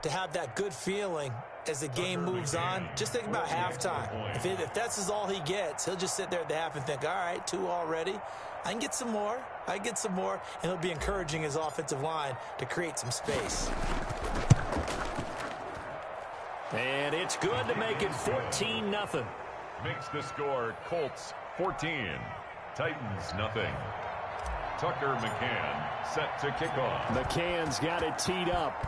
to have that good feeling as the game moves on. Just think about halftime. If that's all he gets, he'll just sit there at the half and think, all right, 2 already. I can get some more. And he'll be encouraging his offensive line to create some space. And it's good to make it 14-0. Makes the score Colts 14, Titans nothing. Tucker McCann set to kick off. McCann's got it teed up.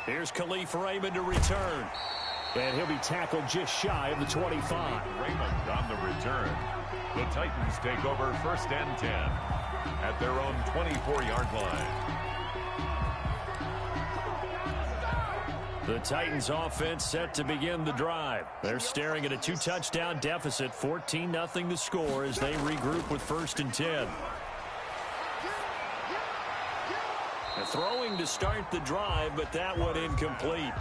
Here's Khalif Raymond to return. And he'll be tackled just shy of the 25. Raymond on the return. The Titans take over 1st and 10 at their own 24-yard line. The Titans offense set to begin the drive. They're staring at a 2-touchdown deficit, 14-0 to score as they regroup with 1st and 10. Throwing to start the drive, but that one incomplete.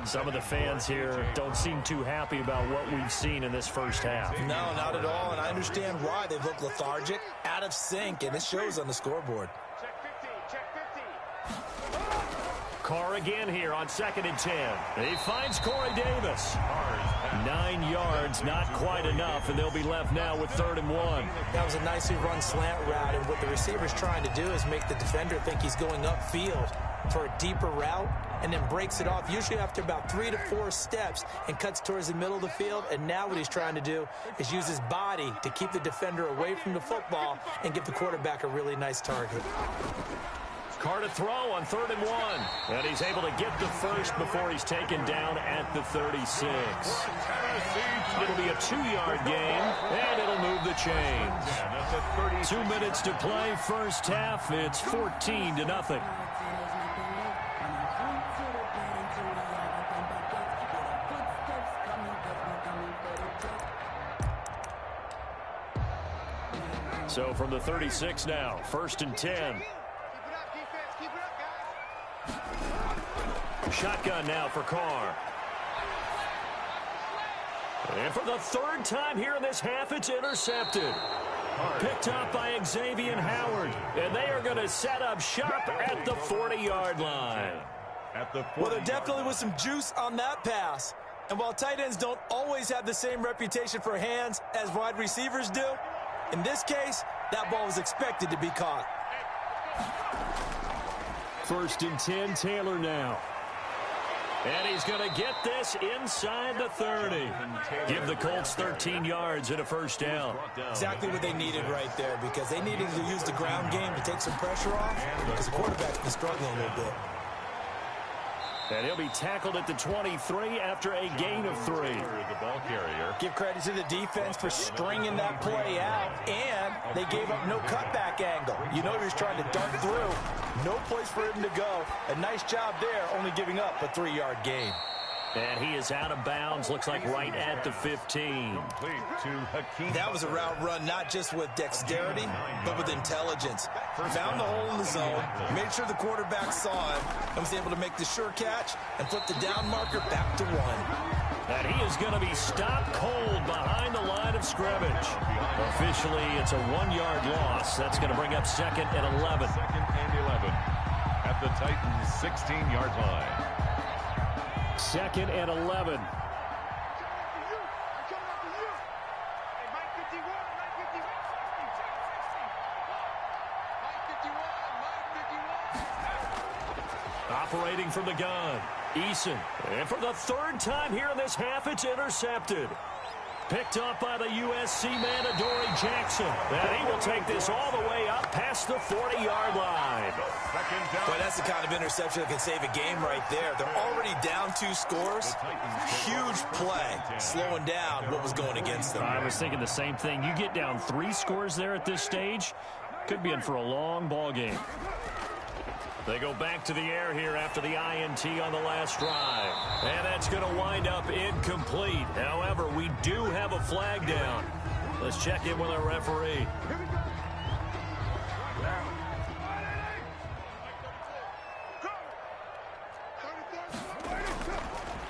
Some of the fans here don't seem too happy about what we've seen in this first half. No, not at all, and I understand why. They've looked lethargic, out of sync, and it shows on the scoreboard. Carr again here on 2nd and 10. He finds Corey Davis. 9 yards, not quite enough, and they'll be left now with 3rd and 1. That was a nicely run slant route, and what the receiver's trying to do is make the defender think he's going upfield for a deeper route, and then breaks it off, usually after about 3 to 4 steps, and cuts towards the middle of the field. And now what he's trying to do is use his body to keep the defender away from the football and give the quarterback a really nice target. Carr to throw on 3rd and 1. And he's able to get the first before he's taken down at the 36. It'll be a 2-yard gain, and it'll move the chains. 2 minutes to play, first half. It's 14-0. So from the 36 now, 1st and 10. Shotgun now for Carr. And for the 3rd time here in this half, it's intercepted. Picked up by Xavier Howard. And they are going to set up shop at the 40-yard line. Well, there definitely was some juice on that pass. And while tight ends don't always have the same reputation for hands as wide receivers do, in this case, that ball was expected to be caught. 1st and 10, Taylor now. And he's going to get this inside the 30. Give the Colts 13 yards and a 1st down. Exactly what they needed right there, because they needed to use the ground game to take some pressure off, because the quarterback's been struggling a little bit. And he'll be tackled at the 23 after a gain of 3. The ball carrier. Give credit to the defense for stringing that play out, and they gave up no cutback angle. You know he was trying to dart through. No place for him to go. A nice job there, only giving up a 3-yard gain. And he is out of bounds, looks like right at the 15. That was a route run not just with dexterity, but with intelligence. Found the hole in the zone, made sure the quarterback saw him, and was able to make the sure catch and flip the down marker back to 1. And he is going to be stopped cold behind the line of scrimmage. Officially, it's a 1-yard loss. That's going to bring up 2nd and 11. 2nd and 11 at the Titans' 16-yard line. 2nd and 11. Operating from the gun, Eason. And for the 3rd time here in this half, it's intercepted. Picked up by the USC man, Adoree Jackson. And he will take this all the way up past the 40-yard line. Boy, that's the kind of interception that can save a game right there. They're already down 2 scores. Huge play, slowing down what was going against them. I was thinking the same thing. You get down 3 scores there at this stage, could be in for a long ball game. They go back to the air here after the INT on the last drive. And that's going to wind up incomplete. However, we do have a flag down. Let's check in with our referee.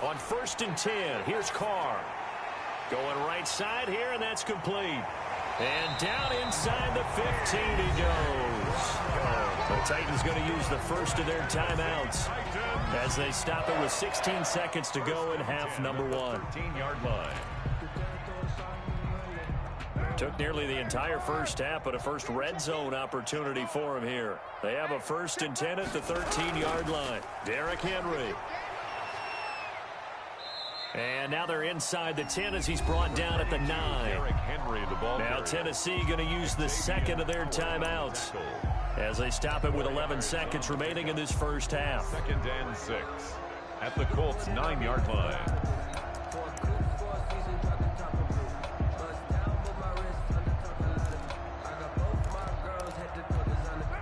On 1st and 10, here's Carr. Going right side here, and that's complete. And down inside the 15 he goes. Titans going to use the first of their timeouts as they stop it with 16 seconds to go in half number 1. 13-yard line. Took nearly the entire first half, but a first red zone opportunity for him here. They have a 1st and 10 at the 13-yard line. Derrick Henry. And now they're inside the 10 as he's brought down at the 9. Derrick Henry, the ball Now carrier. Tennessee going to use the second of their timeouts as they stop it with 11 seconds remaining in this first half. 2nd and 6 at the Colts 9-yard line.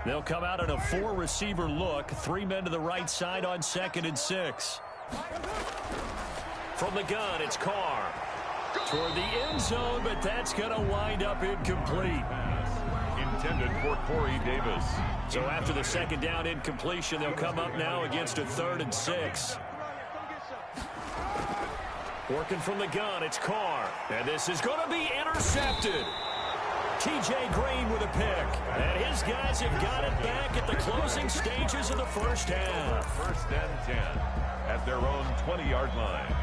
They'll come out in a 4-receiver look. 3 men to the right side on 2nd and 6. From the gun, it's Carr. Toward the end zone, but that's going to wind up incomplete. Intended for Corey Davis. So after the 2nd down incompletion, they'll come up now against a 3rd and 6. Working from the gun, it's Carr. And this is going to be intercepted. T.J. Green with a pick. And his guys have got it back at the closing stages of the first half. 1st and 10 at their own 20-yard line.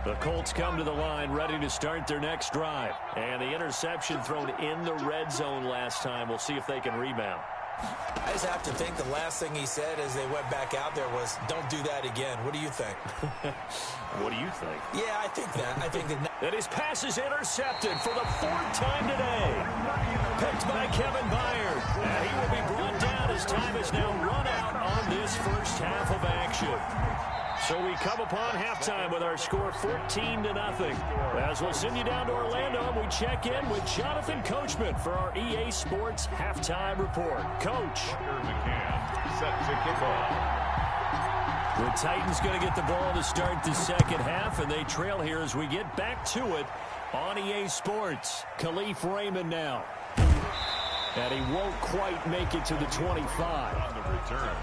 The Colts come to the line ready to start their next drive. And the interception thrown in the red zone last time. We'll see if they can rebound. I just have to think the last thing he said as they went back out there was, don't do that again. What do you think? What do you think? Yeah, I think that. I think that. And his pass is intercepted for the 4th time today. Picked by Kevin Byard. And he will be brought down as time is now run out on this first half of action. So we come upon halftime with our score 14-0. As we'll send you down to Orlando, and we check in with Jonathan Coachman for our EA Sports Halftime Report. Coach. Tucker McCann set to kick off. The Titans going to get the ball to start the second half, and they trail here as we get back to it on EA Sports. Khalif Raymond now. And he won't quite make it to the 25. On the return,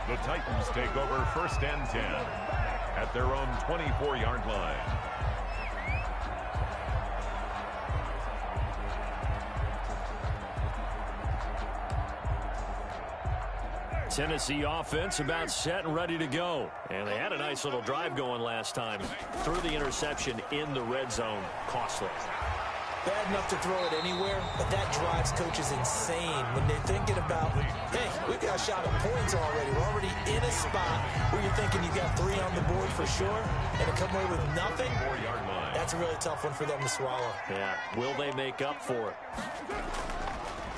the Titans take over 1st and 10 at their own 24-yard line. Tennessee offense about set and ready to go. And they had a nice little drive going last time. Threw the interception in the red zone. Costly. Bad enough to throw it anywhere, but that drives coaches insane when they're thinking about, hey, we've got a shot at points already. We're already in a spot where you're thinking you've got 3 on the board for sure, and to come away with nothing, 4-yard line. that's a really tough one for them to swallow. Yeah, will they make up for it?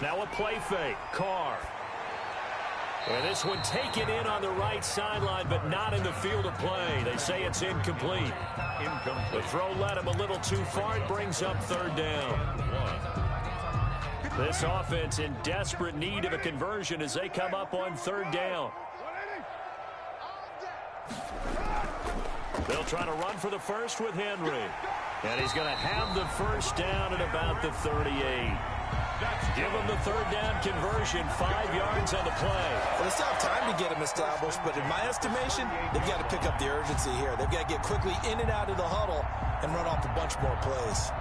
Now a play fake. Carr. And this one taken in on the right sideline, but not in the field of play. They say it's incomplete. The throw led him a little too far. It brings up 3rd down. This offense in desperate need of a conversion as they come up on 3rd down. They'll try to run for the first with Henry. And he's going to have the first down at about the 38. Give him the 3rd down conversion, 5 yards on the play. Well, it's not time to get him established, but in my estimation, they've got to pick up the urgency here. They've got to get quickly in and out of the huddle and run off a bunch more plays.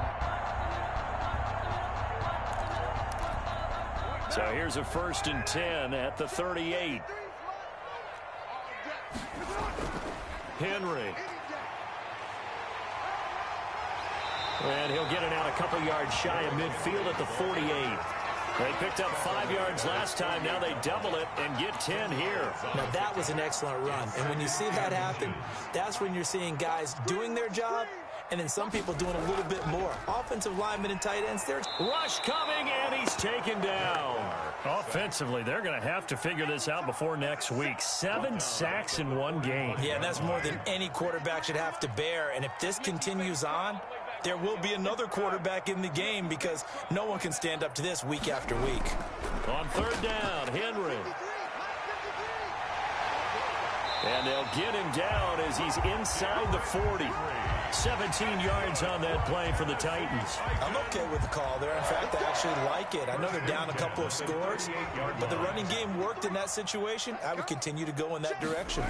So here's a 1st and 10 at the 38. Henry. And he'll get it out a couple yards shy of midfield at the 48. They picked up 5 yards last time. Now they double it and get 10 here. Now, that was an excellent run. And when you see that happen, that's when you're seeing guys doing their job and then some people doing a little bit more. Offensive linemen and tight ends, there's rush coming, and he's taken down. Offensively, they're going to have to figure this out before next week. 7 sacks in one game. Yeah, and that's more than any quarterback should have to bear. And if this continues on, there will be another quarterback in the game because no one can stand up to this week after week. On 3rd down, Henry. And they'll get him down as he's inside the 40. 17 yards on that play for the Titans. I'm okay with the call there. In fact, I actually like it. I know they're down a couple of scores, but the running game worked in that situation. I would continue to go in that direction.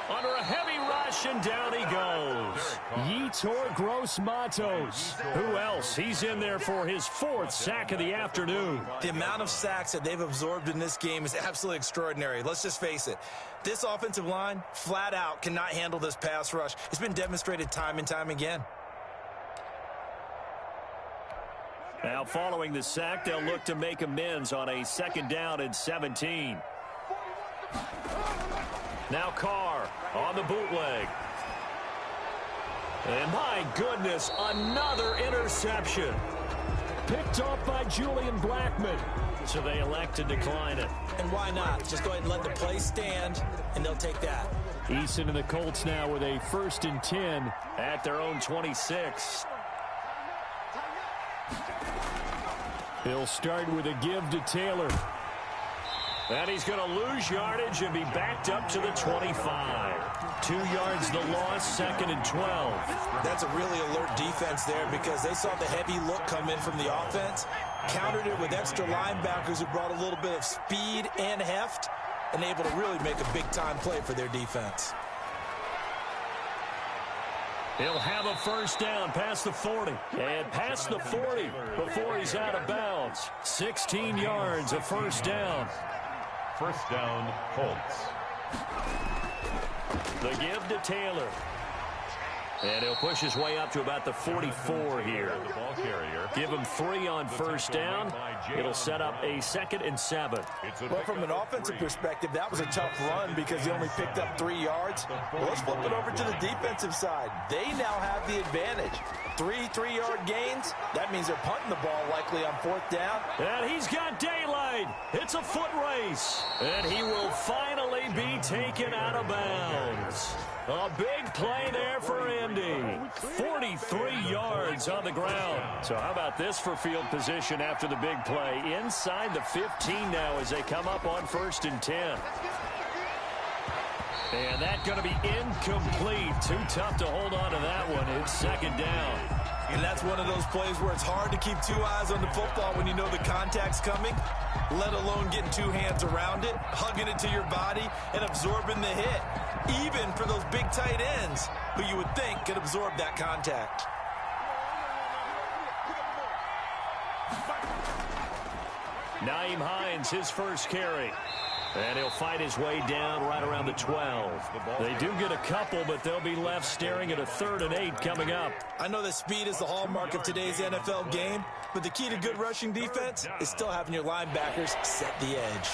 Under a heavy rush. rush, and down he goes. Yetur Gross-Matos. Who else? He's in there for his 4th sack of the afternoon. The amount of sacks that they've absorbed in this game is absolutely extraordinary. Let's just face it. This offensive line, flat out, cannot handle this pass rush. It's been demonstrated time and time again. Now, following the sack, they'll look to make amends on a 2nd down and 17. Now Carr on the bootleg. And my goodness, another interception. Picked off by Julian Blackman. So they elect to decline it. And why not? Just go ahead and let the play stand, and they'll take that. Eason and the Colts now with a 1st and 10 at their own 26. He'll start with a give to Taylor. And he's going to lose yardage and be backed up to the 25. 2 yards the loss, 2nd and 12. That's a really alert defense there because they saw the heavy look come in from the offense, countered it with extra linebackers who brought a little bit of speed and heft, and able to really make a big-time play for their defense. He'll have a 1st down past the 40. And past the 40 before he's out of bounds. 16 yards, a 1st down. 1st down, Colts. The give to Taylor. And he'll push his way up to about the 44 here. Give him 3 on 1st down. It'll set up a 2nd and 7. Well, from an offensive perspective, that was a tough run because he only picked up 3 yards. Well, let's flip it over to the defensive side. They now have the advantage. 3 3-yard gains. That means they're punting the ball likely on 4th down. And he's got daylight. It's a foot race. And he will finally be taken out of bounds. A big play there for Indy. 43 yards on the ground. So how about this for field position after the big play? Inside the 15 now as they come up on 1st and 10. And that's going to be incomplete. Too tough to hold on to that one. It's 2nd down. And that's one of those plays where it's hard to keep 2 eyes on the football when you know the contact's coming, let alone getting 2 hands around it, hugging it to your body, and absorbing the hit. Even for those big tight ends who you would think could absorb that contact. Nyheim Hines, his 1st carry. And he'll fight his way down right around the 12. They do get a couple, but they'll be left staring at a 3rd and 8 coming up. I know that speed is the hallmark of today's NFL game, but the key to good rushing defense is still having your linebackers set the edge.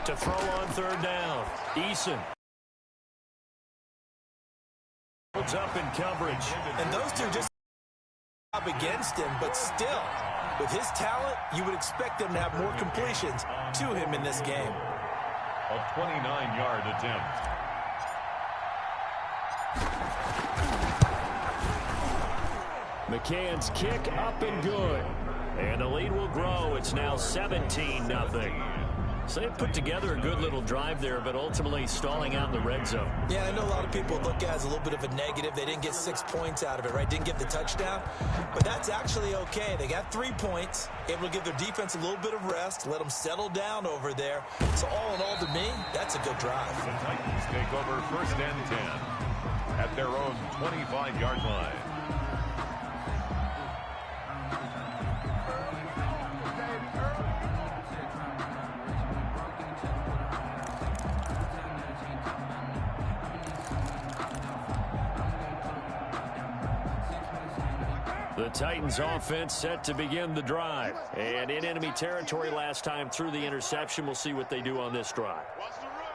To throw on 3rd down. Eason. Holds up in coverage. And those two just up against him, but still, with his talent, you would expect them to have more completions to him in this game. A 29-yard attempt. McCann's kick up and good. And the lead will grow. It's now 17-0. So they put together a good little drive there, but ultimately stalling out in the red zone. Yeah, I know a lot of people look at it as a little bit of a negative. They didn't get 6 points out of it, right? Didn't get the touchdown. But that's actually okay. They got 3 points, able to give their defense a little bit of rest, let them settle down over there. So all in all, to me, that's a good drive. The Titans take over 1st and 10 at their own 25-yard line. The Titans offense set to begin the drive. And in enemy territory last time through the interception. We'll see what they do on this drive.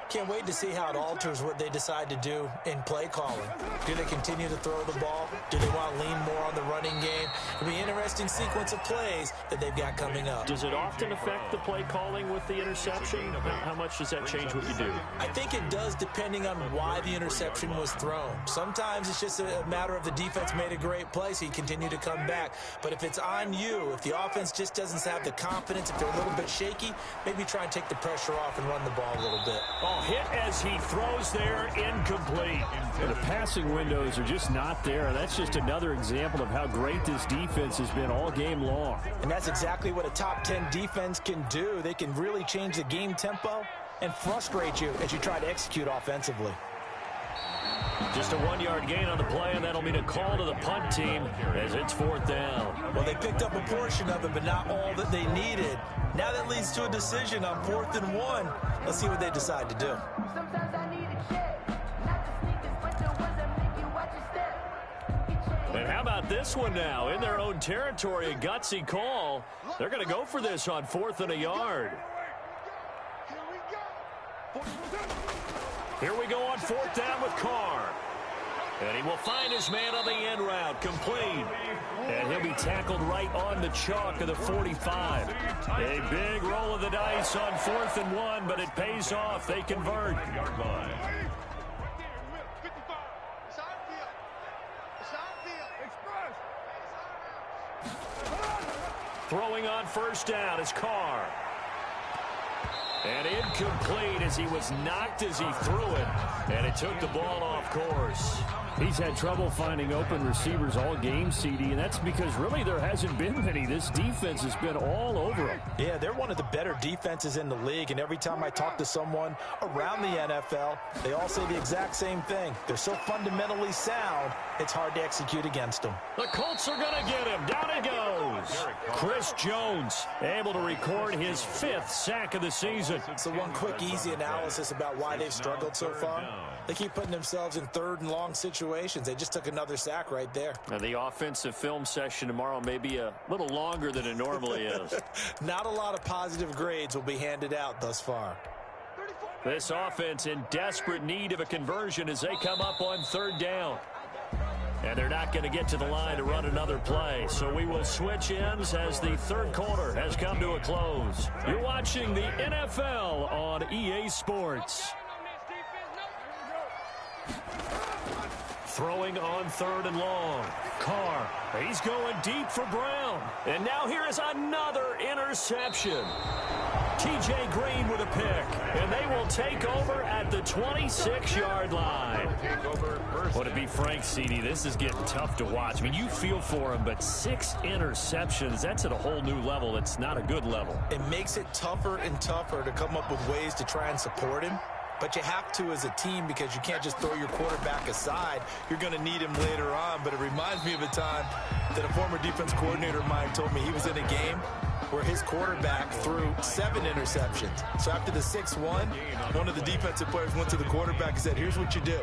Can't wait to see how it alters what they decide to do in play calling. Do they continue to throw the ball? Do they want to lean more on the running game? It'll be an interesting sequence of plays that they've got coming up. Does it often affect the play calling with the interception? How much does that change what you do? I think it does depending on why the interception was thrown. Sometimes it's just a matter of the defense made a great play, so you continue to come back. But if it's on you, if the offense just doesn't have the confidence, if they're a little bit shaky, maybe try and take the pressure off and run the ball a little bit. ball hit as he throws there, incomplete. The passing windows are just not there. That's just another example of how great this defense has been all game long. And that's exactly what a top 10 defense can do. They can really change the game tempo and frustrate you as you try to execute offensively. Just a 1-yard gain on the play, and that'll mean a call to the punt team as it's 4th down. Well, they picked up a portion of it, but not all that they needed. Now that leads to a decision on 4th and 1. Let's see what they decide to do. Sometimes I need a check, not the sneakers, but the ones that make you watch your step. And how about this one now? In their own territory, a gutsy call. They're going to go for this on 4th and a yard. Here we go on 4th down with Carr. And he will find his man on the end route, complete. And he'll be tackled right on the chalk of the 45. A big roll of the dice on 4th and 1, but it pays off. They convert. Throwing on 1st down is Carr. And incomplete as he was knocked as he threw it. And it took the ball off course. He's had trouble finding open receivers all game, CD, and that's because really there hasn't been many. This defense has been all over him. Yeah, they're one of the better defenses in the league, and every time I talk to someone around the NFL, they all say the exact same thing. They're so fundamentally sound, it's hard to execute against them. The Colts are going to get him. Down he goes. Chris Jones able to record his 5th sack of the season. So one quick, easy analysis about why they've struggled so far. They keep putting themselves in 3rd and long situations. They just took another sack right there. And the offensive film session tomorrow may be a little longer than it normally is. Not a lot of positive grades will be handed out thus far. This offense in desperate need of a conversion as they come up on 3rd down. And they're not going to get to the line to run another play. So we will switch ends as the 3rd quarter has come to a close. You're watching the NFL on EA Sports. Throwing on 3rd and long. Carr, he's going deep for Brown. And now here is another interception. T.J. Green with a pick. And they will take over at the 26-yard line. Well, to be frank, CD, this is getting tough to watch. I mean, you feel for him, but 6 interceptions, that's at a whole new level. It's not a good level. It makes it tougher and tougher to come up with ways to try and support him. But you have to as a team because you can't just throw your quarterback aside. You're going to need him later on. But it reminds me of a time that a former defense coordinator of mine told me he was in a game where his quarterback threw 7 interceptions. So after the 6-1, one of the defensive players went to the quarterback and said, here's what you do.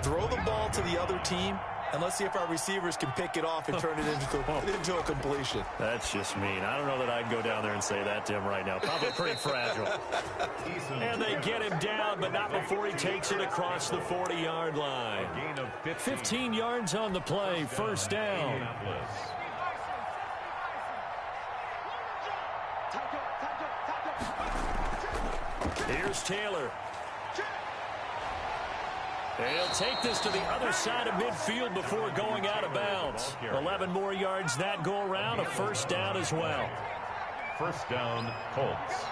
Throw the ball to the other team, and let's see if our receivers can pick it off and turn it into a completion. That's just mean. I don't know that I'd go down there and say that to him right now. Probably pretty fragile. And they get him down, but not before he takes it across the 40-yard line. 15 yards on the play, 1st down. Here's Taylor. And he'll take this to the other side of midfield before going out of bounds. 11 more yards that go around, a 1st down as well. 1st down, Colts.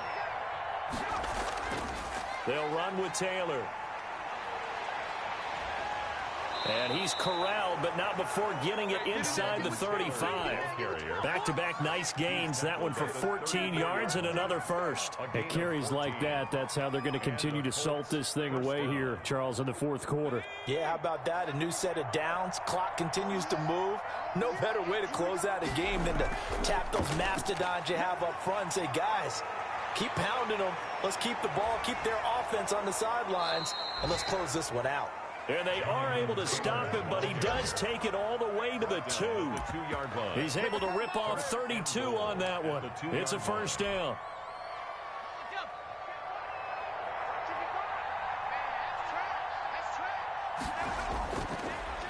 They'll run with Taylor. And he's corralled, but not before getting it inside the 35. Back-to-back nice gains. That one for 14 yards and another 1st. At carries like that, that's how they're going to continue to salt this thing away here, Charles, in the 4th quarter. Yeah, how about that? A new set of downs. Clock continues to move. No better way to close out a game than to tap those mastodons you have up front and say, guys, keep pounding them. Let's keep the ball, keep their offense on the sidelines, and let's close this one out. And they are able to stop him, but he does take it all the way to the 2. He's able to rip off 32 on that one. It's a 1st down.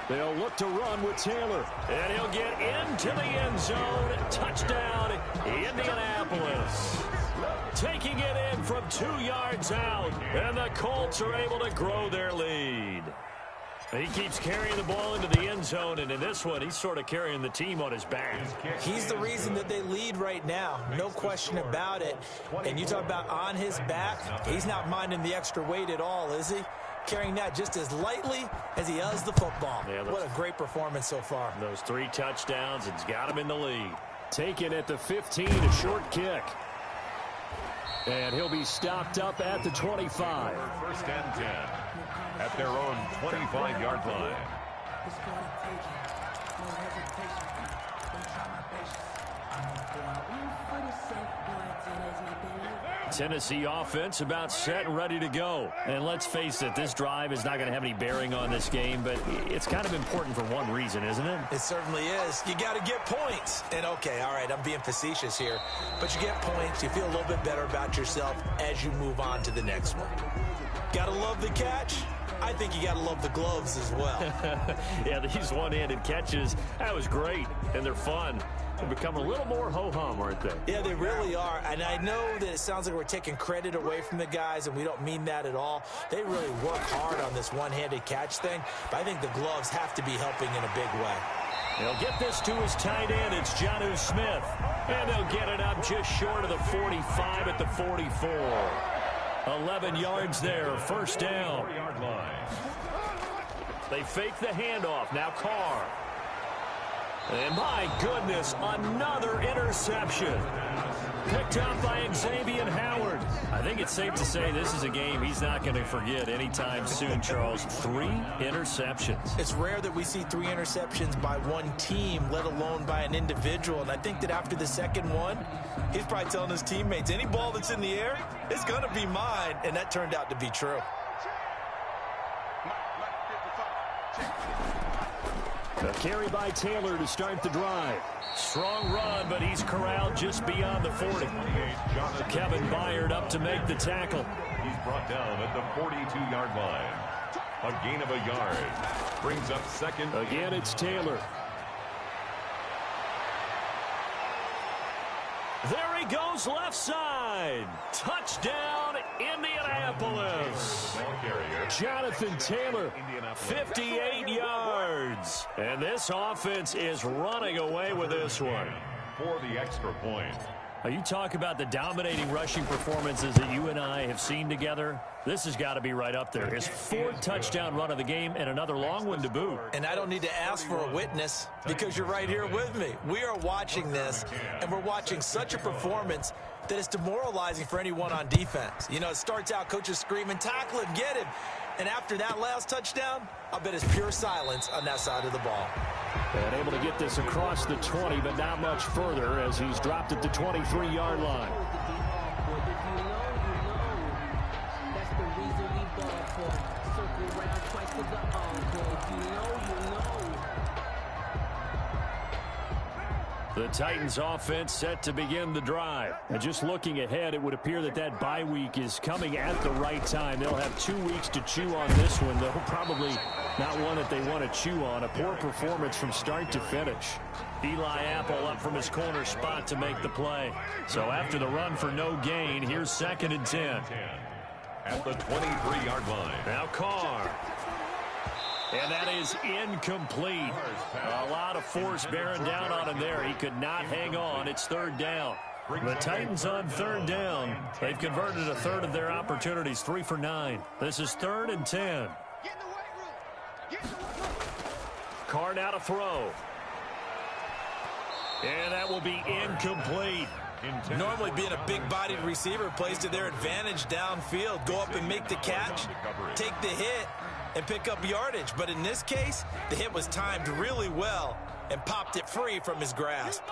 They'll look to run with Taylor. And he'll get into the end zone. Touchdown, Indianapolis. Taking it in from 2 yards out. And the Colts are able to grow their lead. He keeps carrying the ball into the end zone, and in this one, he's sort of carrying the team on his back. He's the reason that they lead right now. No question about it. And you talk about on his back, he's not minding the extra weight at all, is he? Carrying that just as lightly as he does the football. Yeah, what a great performance so far. Those 3 touchdowns, it's got him in the lead. Taken at the 15, a short kick. And he'll be stopped up at the 25. First and 10 at their own 25-yard line. Tennessee offense about set and ready to go. And let's face it, this drive is not going to have any bearing on this game, but it's kind of important for one reason, isn't it? It certainly is. You got to get points. And okay, all right, I'm being facetious here, but you get points, you feel a little bit better about yourself as you move on to the next one. Got to love the catch. I think you got to love the gloves as well. Yeah, these one-handed catches, that was great, and they're fun. They've become a little more ho-hum, aren't they? Yeah, they really are. And I know that it sounds like we're taking credit away from the guys, and we don't mean that at all. They really work hard on this one-handed catch thing, but I think the gloves have to be helping in a big way. They'll get this to his tight end. It's Jonnu Smith. And they'll get it up just short of the 45 at the 44. 11 yards there, first down. They fake the handoff. Now Carr. And my goodness, another interception. Picked up by Xavier Howard. I think it's safe to say this is a game he's not going to forget anytime soon, Charles. 3 interceptions. It's rare that we see 3 interceptions by one team, let alone by an individual. And I think that after the second one, he's probably telling his teammates, any ball that's in the air, it's going to be mine. And that turned out to be true. A carry by Taylor to start the drive. Strong run, but he's corralled just beyond the 40. Kevin Byard up to make the tackle. He's brought down at the 42-yard line. A gain of a yard. Brings up second. Again, it's Taylor. There he goes, left side. Touchdown, Indianapolis. Jonathan Taylor, 58 yards. And this offense is running away with this one. For the extra point. Now, you talk about the dominating rushing performances that you and I have seen together. This has got to be right up there. His 4th touchdown run of the game and another long one to boot. And I don't need to ask for a witness because you're right here with me. We are watching this, and we're watching such a performance that is demoralizing for anyone on defense. You know, it starts out, coaches screaming, tackle him, get him. And after that last touchdown, I'll bet it's pure silence on that side of the ball. And able to get this across the 20, but not much further as he's dropped at the 23-yard line. The Titans offense set to begin the drive. And just looking ahead, it would appear that that bye week is coming at the right time. They'll have 2 weeks to chew on this one, though probably not one that they want to chew on. A poor performance from start to finish. Eli Apple up from his corner spot to make the play. So after the run for no gain, here's 2nd and 10. At the 23-yard line. Now Carr. And that is incomplete. A lot of force bearing down on him there. He could not hang on. It's 3rd down. The Titans on 3rd down. They've converted a third of their opportunities, 3 for 9. This is 3rd and 10. Carr now to throw. And that will be incomplete. Normally being a big-bodied receiver plays to their advantage downfield. Go up and make the catch, take the hit, and pick up yardage. But in this case, the hit was timed really well and popped it free from his grasp.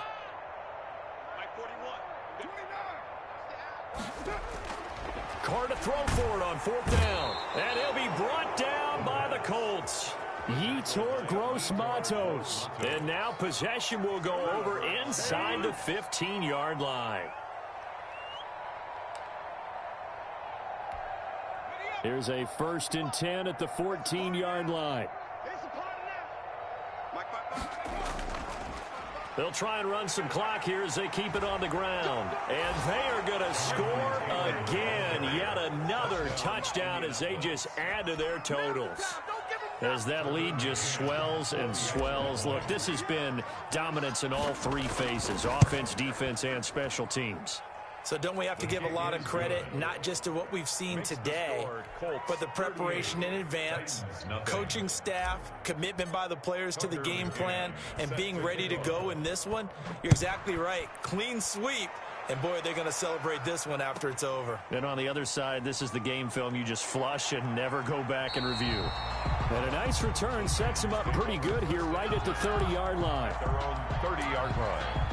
Carr to throw for it on 4th down. And he'll be brought down by the Colts. Yetur Gross-Matos. And now possession will go over inside the 15-yard line. Here's a 1st and 10 at the 14-yard line. They'll try and run some clock here as they keep it on the ground. And they are going to score again. Yet another touchdown as they just add to their totals. as that lead just swells and swells. Look, this has been dominance in all three phases, offense, defense, and special teams. So don't we have to give a lot of credit, not just to what we've seen today, but the preparation in advance, coaching staff, commitment by the players to the game plan, and being ready to go in this one? You're exactly right. Clean sweep. And, boy, they're going to celebrate this one after it's over. And on the other side, this is the game film you just flush and never go back and review. And a nice return sets him up pretty good here right at the 30-yard line. Their own 30-yard line.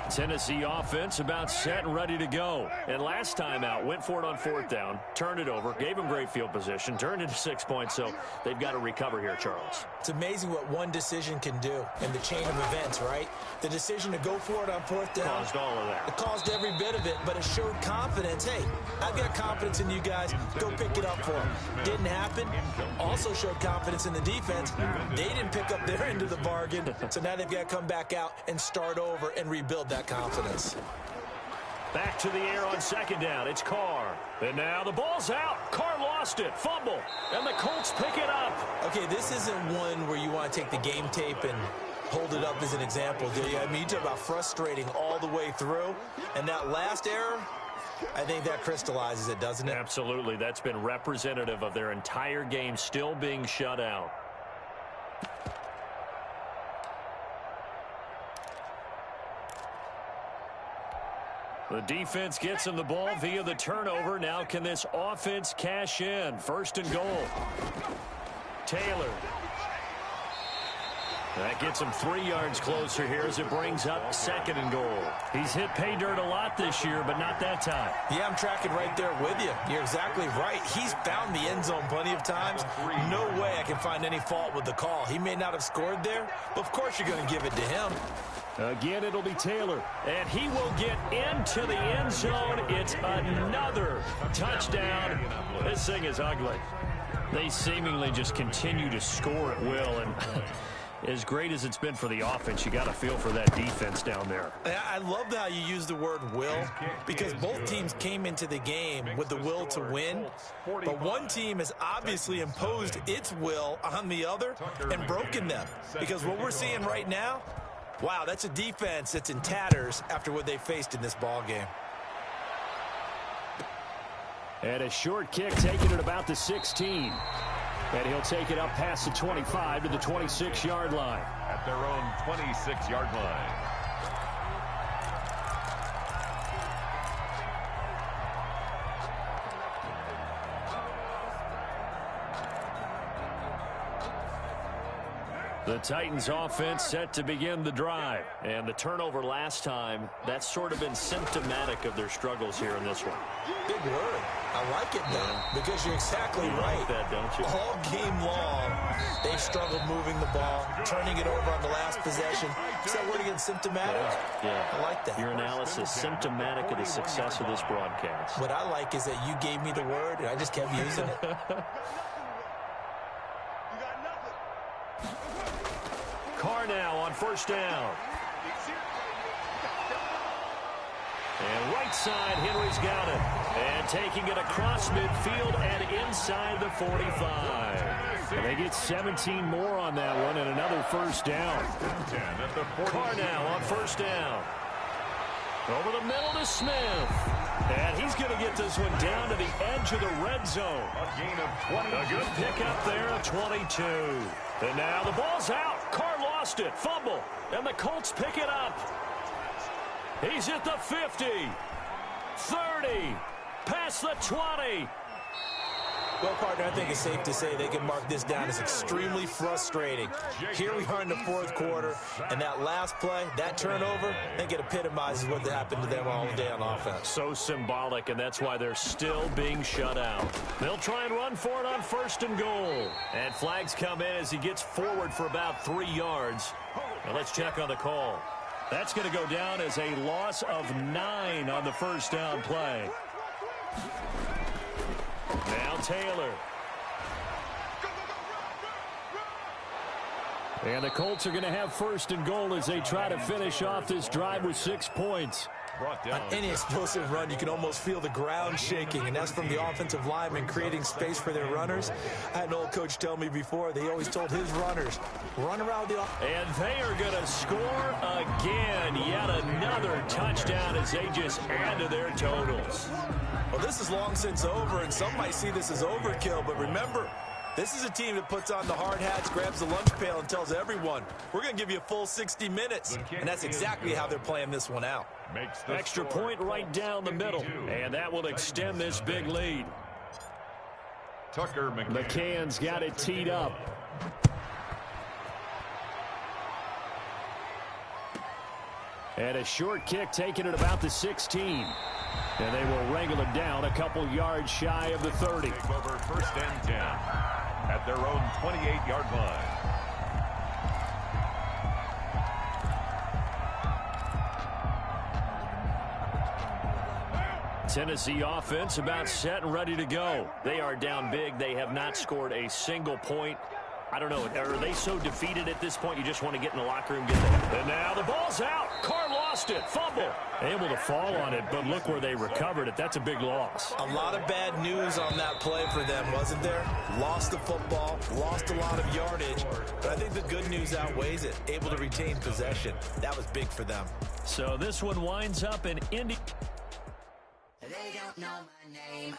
Tennessee offense about set and ready to go. And last time out, went for it on 4th down, turned it over, gave them great field position, turned into 6 points, so they've got to recover here, Charles. It's amazing what one decision can do in the chain of events, right? The decision to go for it on 4th down. Caused all of that. It caused every bit of it, but it showed confidence. Hey, I've got confidence in you guys. Go pick it up for them. Didn't happen. Also showed confidence in the defense. They didn't pick up their end of the bargain, so now they've got to come back out and start over and rebuild that confidence. Back to the air on 2nd down. It's Carr. And now the ball's out. Carr lost it. Fumble. And the Colts pick it up. Okay, this isn't one where you want to take the game tape and hold it up as an example, do you? I mean, you talk about frustrating all the way through. And that last error, I think that crystallizes it, doesn't it? Absolutely. That's been representative of their entire game still being shut out. The defense gets him the ball via the turnover. Now can this offense cash in? 1st and goal. Taylor. That gets him 3 yards closer here as it brings up 2nd and goal. He's hit pay dirt a lot this year, but not that time. Yeah, I'm tracking right there with you. You're exactly right. He's found the end zone plenty of times. No way I can find any fault with the call. He may not have scored there, but of course you're going to give it to him. Again, it'll be Taylor, and he will get into the end zone. It's another touchdown. This thing is ugly. They seemingly just continue to score at will, and as great as it's been for the offense, you got to feel for that defense down there. I love how you use the word will, because both teams came into the game with the will to win, but one team has obviously imposed its will on the other and broken them, because what we're seeing right now, wow, that's a defense that's in tatters after what they faced in this ball game. And a short kick taken at about the 16. And he'll take it up past the 25 to the 26-yard line. At their own 26-yard line. The Titans offense set to begin the drive. And the turnover last time, that's sort of been symptomatic of their struggles here in this one. Big word. I like it, though, because you're exactly right. Like that, don't you? All game long, they've struggled moving the ball, turning it over on the last possession. Is that word again, symptomatic? Yeah. I like that. Your analysis, symptomatic of the success of this broadcast. What I like is that you gave me the word, and I just kept using it. Carr now on 1st down. And right side, Henry's got it. And taking it across midfield and inside the 45. And they get 17 more on that one and another 1st down. Carr now on 1st down. Over the middle to Smith. And he's going to get this one down to the edge of the red zone. A gain of 20. A good pickup there of 22. And now the ball's out. Carr lost it. Fumble. And the Colts pick it up. He's at the 50. 30. Past the 20. Well, partner, I think it's safe to say they can mark this down as extremely frustrating. Here we are in the 4th quarter, and that last play, that turnover, I think it epitomizes what happened to them all day on offense. So symbolic, and that's why they're still being shut out. They'll try and run for it on 1st and goal. And flags come in as he gets forward for about 3 yards. Now let's check on the call. That's going to go down as a loss of 9 on the 1st down play. Now Taylor. And the Colts are going to have 1st and goal as they try to finish off this drive with 6 points. brought down. On any explosive run, you can almost feel the ground shaking, and that's from the offensive linemen creating space for their runners. I had an old coach tell me before, they always told his runners, run around the And they are going to score again. Yet another touchdown as they just add to their totals. Well, this is long since over, and some might see this as overkill, but remember, this is a team that puts on the hard hats, grabs the lunch pail, and tells everyone, we're going to give you a full 60 minutes. And that's exactly how they're playing this one out. Extra point right down the middle, and that will extend this big lead. Tucker McCann's got it teed up. And a short kick taken at about the 16. And they will wrangle it down a couple yards shy of the 30. Take over first and 10 at their own 28-yard line. Tennessee offense about set and ready to go. They are down big. They have not scored a single point. I don't know. Are they so defeated at this point you just want to get in the locker room and get there? And now the ball's out. Carr lost it. Fumble. Able to fall on it, but look where they recovered it. That's a big loss. A lot of bad news on that play for them, wasn't there? Lost the football, lost a lot of yardage, but I think the good news outweighs it. Able to retain possession. That was big for them. So this one winds up in Indy. They don't know my name.